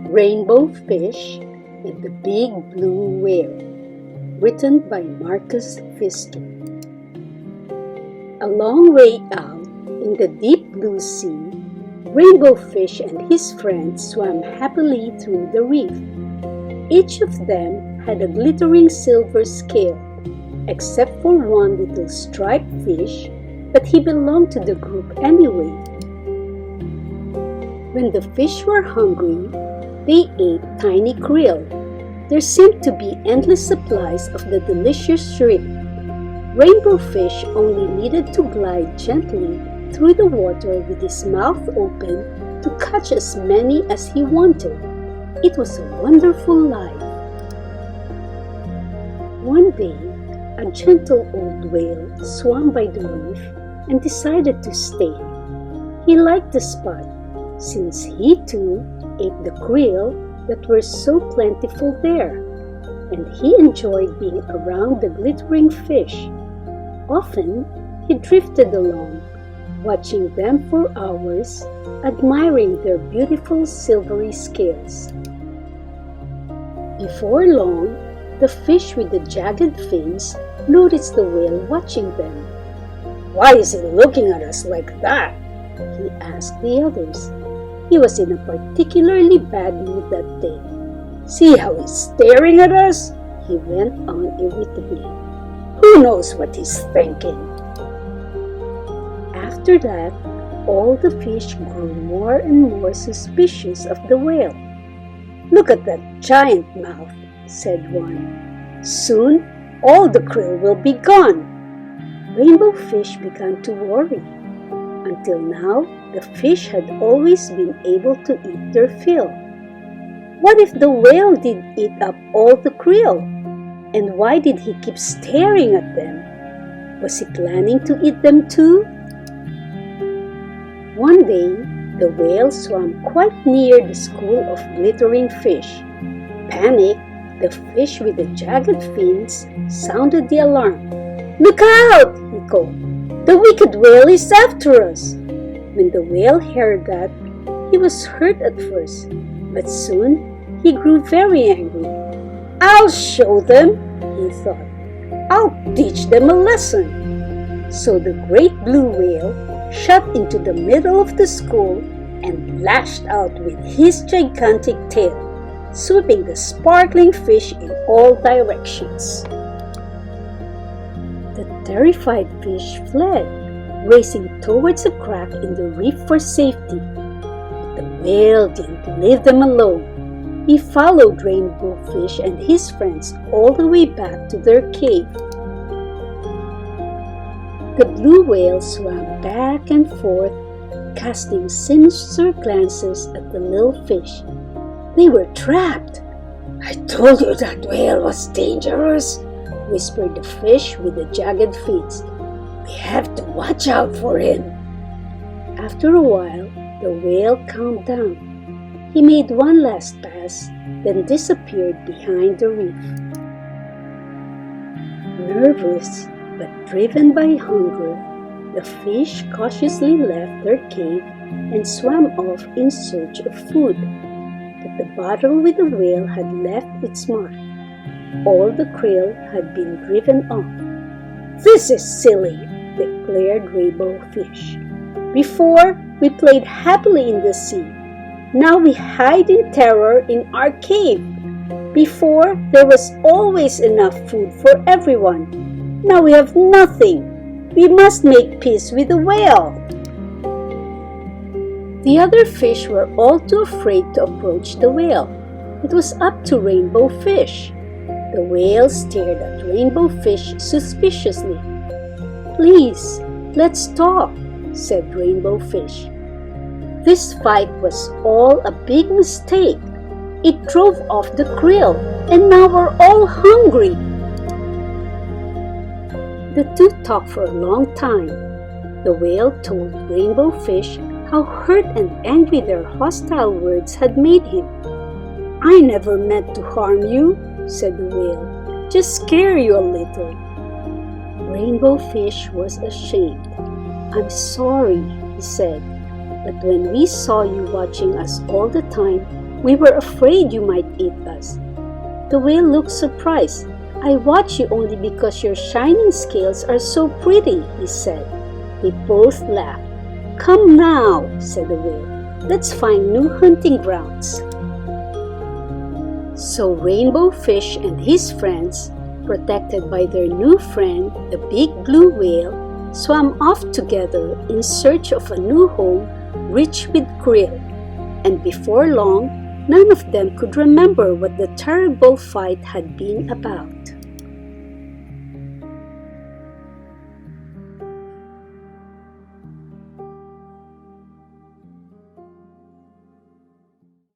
Rainbow Fish and the Big Blue Whale, written by Marcus Pfister. A long way out in the deep blue sea, Rainbow Fish and his friends swam happily through the reef. Each of them had a glittering silver scale, except for one little striped fish, but he belonged to the group anyway. When the fish were hungry, they ate tiny krill. There seemed to be endless supplies of the delicious shrimp. Rainbow Fish only needed to glide gently through the water with his mouth open to catch as many as he wanted. It was a wonderful life. One day, a gentle old whale swam by the reef and decided to stay. He liked the spot, since he too ate the krill that were so plentiful there, and he enjoyed being around the glittering fish. Often, he drifted along, watching them for hours, admiring their beautiful silvery scales. Before long, the fish with the jagged fins noticed the whale watching them. "Why is he looking at us like that?" he asked the others. He was in a particularly bad mood that day. "See how he's staring at us?" he went on irritably. "Who knows what he's thinking?" After that, all the fish grew more and more suspicious of the whale. "Look at that giant mouth," said one. "Soon, all the krill will be gone." Rainbow Fish began to worry. Until now, the fish had always been able to eat their fill. What if the whale did eat up all the krill? And why did he keep staring at them? Was he planning to eat them too? One day, the whale swam quite near the school of glittering fish. Panicked, the fish with the jagged fins sounded the alarm. "Look out!" he called. "The wicked whale is after us!" When the whale heard that, he was hurt at first, but soon he grew very angry. "I'll show them," he thought. "I'll teach them a lesson." So the great blue whale shot into the middle of the school and lashed out with his gigantic tail, sweeping the sparkling fish in all directions. The terrified fish fled, racing towards a crack in the reef for safety. But the whale didn't leave them alone. He followed Rainbow Fish and his friends all the way back to their cave. The blue whale swam back and forth, casting sinister glances at the little fish. They were trapped. "I told you that whale was dangerous," whispered the fish with the jagged fins. "We have to watch out for him." After a while, the whale calmed down. He made one last pass, then disappeared behind the reef. Nervous, but driven by hunger, the fish cautiously left their cave and swam off in search of food. But the bottle with the whale had left its mark. All the krill had been driven off. "This is silly," declared Rainbow Fish. "Before, we played happily in the sea. Now we hide in terror in our cave. Before, there was always enough food for everyone. Now we have nothing. We must make peace with the whale." The other fish were all too afraid to approach the whale. It was up to Rainbow Fish. The whale stared at Rainbow Fish suspiciously. "Please, let's talk," said Rainbow Fish. "This fight was all a big mistake. It drove off the krill, and now we're all hungry." The two talked for a long time. The whale told Rainbow Fish how hurt and angry their hostile words had made him. "I never meant to harm you," said the whale. "Just scare you a little." Rainbow Fish was ashamed. "I'm sorry," he said. "But when we saw you watching us all the time, We were afraid you might eat us." The whale looked surprised. "I watch you only because your shining scales are so pretty," he said. They both laughed. "Come now," said the whale. "Let's find new hunting grounds." So Rainbow Fish and his friends, protected by their new friend, the big blue whale, swam off together in search of a new home rich with krill. And before long, none of them could remember what the terrible fight had been about.